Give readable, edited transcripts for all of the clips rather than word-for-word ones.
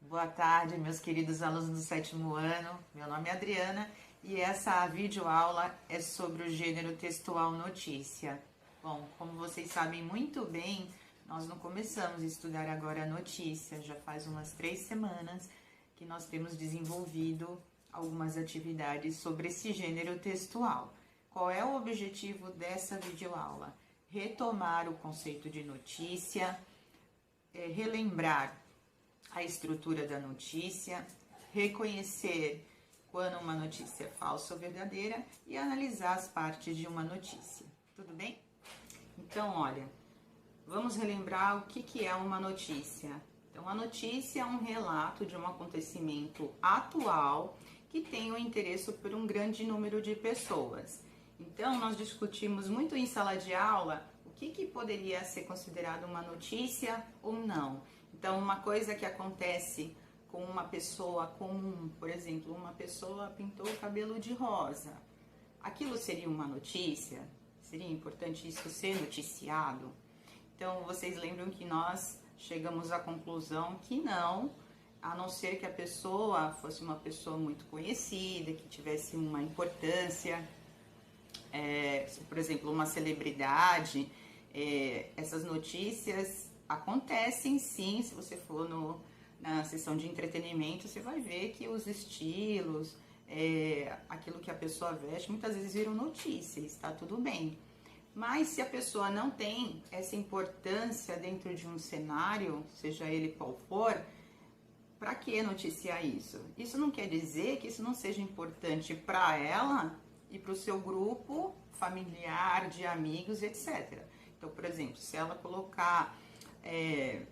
Boa tarde, meus queridos alunos do 7º ano. Meu nome é Adriana e essa videoaula é sobre o gênero textual notícia. Bom, como vocês sabem muito bem, nós não começamos a estudar agora a notícia, já faz umas 3 semanas que nós temos desenvolvido algumas atividades sobre esse gênero textual. Qual é o objetivo dessa videoaula? Retomar o conceito de notícia, relembrar a estrutura da notícia, reconhecer quando uma notícia é falsa ou verdadeira e analisar as partes de uma notícia. Tudo bem? Então, olha, vamos relembrar o que é uma notícia. Então, a notícia é um relato de um acontecimento atual que tem o interesse por um grande número de pessoas. Então, nós discutimos muito em sala de aula o que poderia ser considerado uma notícia ou não. Então, uma coisa que acontece com uma pessoa comum, por exemplo, uma pessoa pintou o cabelo de rosa, aquilo seria uma notícia? Seria importante isso ser noticiado? Então, vocês lembram que nós chegamos à conclusão que não, a não ser que a pessoa fosse uma pessoa muito conhecida, que tivesse uma importância, por exemplo, uma celebridade. Essas notícias acontecem sim, se você for na seção de entretenimento, você vai ver que os estilos, aquilo que a pessoa veste, muitas vezes viram notícia, está tudo bem. Mas se a pessoa não tem essa importância dentro de um cenário, seja ele qual for, para que noticiar isso? Isso não quer dizer que isso não seja importante para ela e para o seu grupo familiar, de amigos, etc. Então, por exemplo, se ela colocar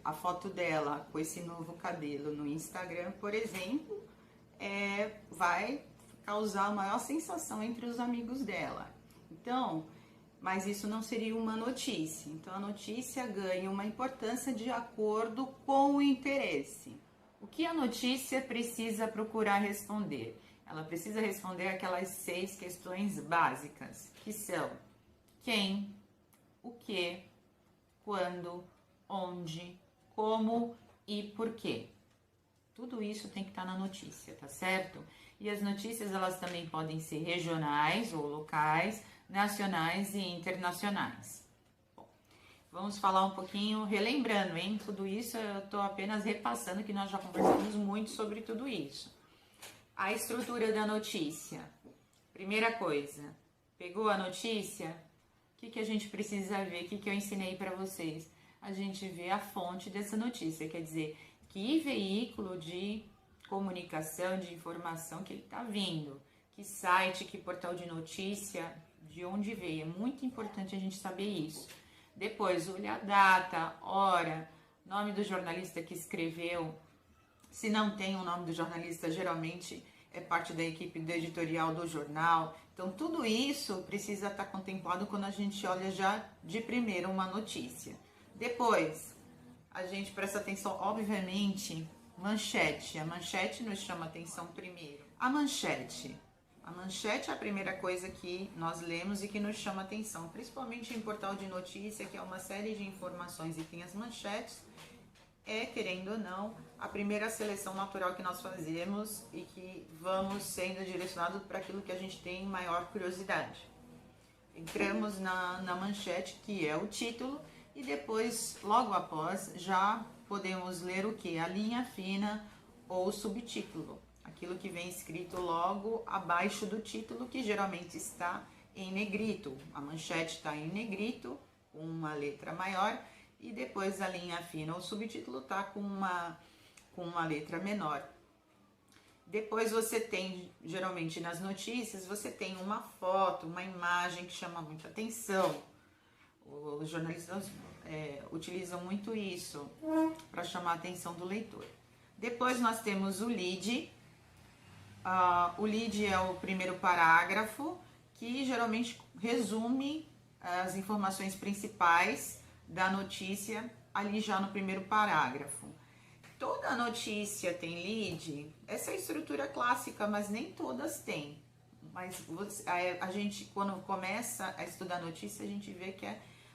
a foto dela com esse novo cabelo no Instagram, por exemplo, vai causar a maior sensação entre os amigos dela. Então, mas isso não seria uma notícia. Então, a notícia ganha uma importância de acordo com o interesse. O que a notícia precisa procurar responder? Ela precisa responder aquelas 6 questões básicas, que são quem, o que, quando, onde, como e por quê. Tudo isso tem que estar na notícia, tá certo? E as notícias, elas também podem ser regionais ou locais, nacionais e internacionais. Bom, vamos falar um pouquinho, relembrando, hein? Tudo isso eu estou apenas repassando, que nós já conversamos muito sobre tudo isso. A estrutura da notícia. Primeira coisa, pegou a notícia? O que a gente precisa ver? O que eu ensinei para vocês? A gente vê a fonte dessa notícia, quer dizer, que veículo de comunicação, de informação que ele está vindo, que site, que portal de notícia, de onde veio. É muito importante a gente saber isso. Depois, olha a data, hora, nome do jornalista que escreveu. Se não tem o nome do jornalista, geralmente é parte da equipe do editorial do jornal. Então, tudo isso precisa estar contemplado quando a gente olha já de primeira uma notícia. Depois, a gente presta atenção, obviamente, manchete. A manchete nos chama atenção primeiro. A manchete é a primeira coisa que nós lemos e que nos chama atenção, principalmente em portal de notícia, que é uma série de informações e tem as manchetes. Querendo ou não, a primeira seleção natural que nós fazemos e que vamos sendo direcionados para aquilo que a gente tem maior curiosidade. Entramos na manchete, que é o título, e depois, logo após, já podemos ler o que? A linha fina ou subtítulo. Aquilo que vem escrito logo abaixo do título, que geralmente está em negrito. A manchete está em negrito, com uma letra maior, e depois a linha fina ou subtítulo está com uma letra menor. Depois você tem, geralmente nas notícias, você tem uma foto, uma imagem que chama muita atenção. Os jornalistas utilizam muito isso para chamar a atenção do leitor. Depois nós temos o lead. O lead é o primeiro parágrafo, que geralmente resume as informações principais da notícia ali já no primeiro parágrafo. Toda notícia tem lead, essa é a estrutura clássica, mas nem todas têm. Mas a gente, quando começa a estudar notícia, a gente vê que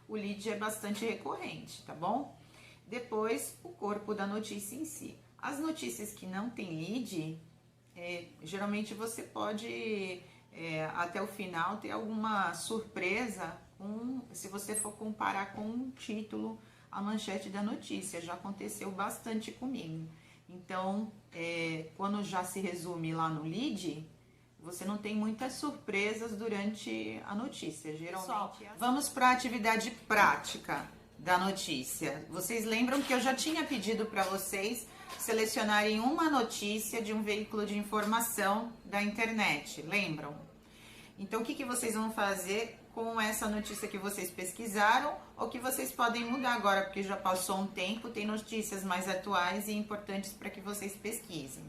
o lead é bastante recorrente, tá bom? Depois, o corpo da notícia em si. As notícias que não tem lead, geralmente você pode até o final ter alguma surpresa se você for comparar com o título, a manchete da notícia. Já aconteceu bastante comigo. Então, quando já se resume lá no lead, você não tem muitas surpresas durante a notícia, geralmente. Vamos para a atividade prática da notícia. Vocês lembram que eu já tinha pedido para vocês selecionarem uma notícia de um veículo de informação da internet, lembram? Então, o que vocês vão fazer com essa notícia que vocês pesquisaram ou que vocês podem mudar agora, porque já passou um tempo, tem notícias mais atuais e importantes para que vocês pesquisem.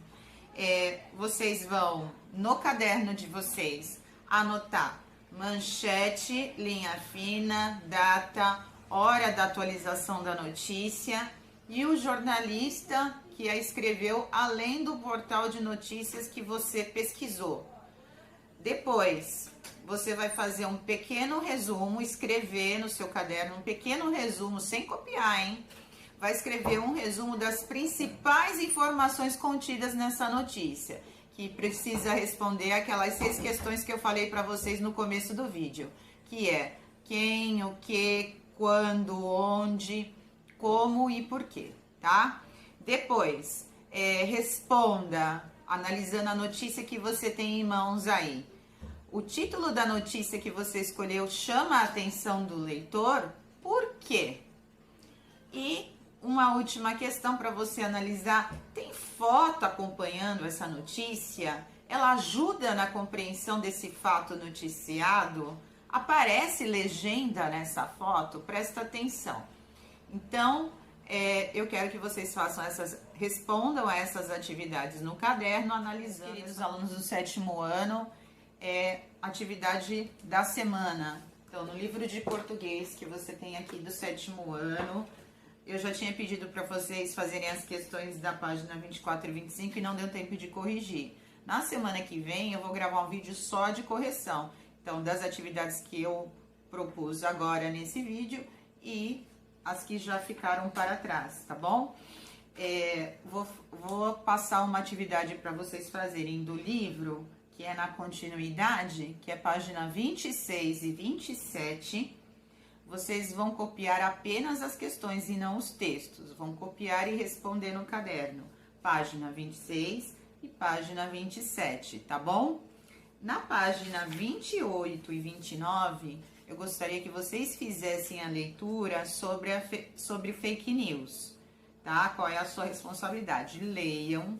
Vocês vão, no caderno de vocês, anotar manchete, linha fina, data, hora da atualização da notícia e o jornalista que a escreveu, além do portal de notícias que você pesquisou. Depois, você vai fazer um pequeno resumo, escrever no seu caderno um pequeno resumo, sem copiar, hein? Vai escrever um resumo das principais informações contidas nessa notícia, que precisa responder aquelas 6 questões que eu falei para vocês no começo do vídeo, que é quem, o que, quando, onde, como e por quê, tá? Depois, responda, analisando a notícia que você tem em mãos aí. O título da notícia que você escolheu chama a atenção do leitor, por quê? E uma última questão para você analisar, tem foto acompanhando essa notícia? Ela ajuda na compreensão desse fato noticiado? Aparece legenda nessa foto? Presta atenção. Então, eu quero que vocês respondam a essas atividades no caderno, analisando. Queridos alunos do 7º ano, atividade da semana. Então, no livro de português que você tem aqui do 7º ano, eu já tinha pedido para vocês fazerem as questões da página 24 e 25 e não deu tempo de corrigir. Na semana que vem eu vou gravar um vídeo só de correção. Então, das atividades que eu propus agora nesse vídeo e as que já ficaram para trás, tá bom? Vou passar uma atividade para vocês fazerem do livro, que é na continuidade, que é página 26 e 27. Vocês vão copiar apenas as questões e não os textos. Vão copiar e responder no caderno. Página 26 e página 27, tá bom? Na página 28 e 29, eu gostaria que vocês fizessem a leitura sobre fake news, tá? Qual é a sua responsabilidade? Leiam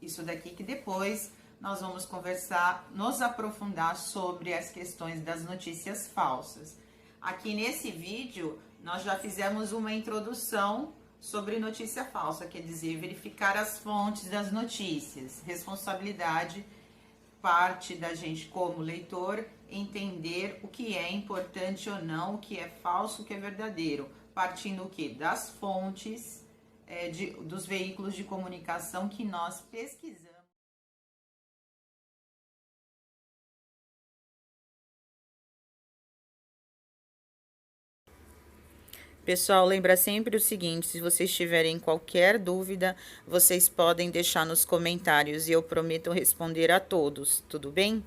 isso daqui que depois nós vamos conversar, nos aprofundar sobre as questões das notícias falsas. Aqui nesse vídeo, nós já fizemos uma introdução sobre notícia falsa, quer dizer, verificar as fontes das notícias. Responsabilidade parte da gente como leitor entender o que é importante ou não, o que é falso, o que é verdadeiro. Partindo o quê? Das fontes, dos veículos de comunicação que nós pesquisamos. Pessoal, lembra sempre o seguinte, se vocês tiverem qualquer dúvida, vocês podem deixar nos comentários e eu prometo responder a todos, tudo bem?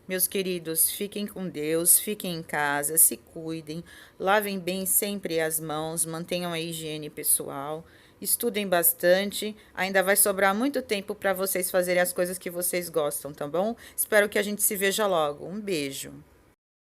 Meus queridos, fiquem com Deus, fiquem em casa, se cuidem, lavem bem sempre as mãos, mantenham a higiene pessoal, estudem bastante, ainda vai sobrar muito tempo para vocês fazerem as coisas que vocês gostam, tá bom? Espero que a gente se veja logo. Um beijo!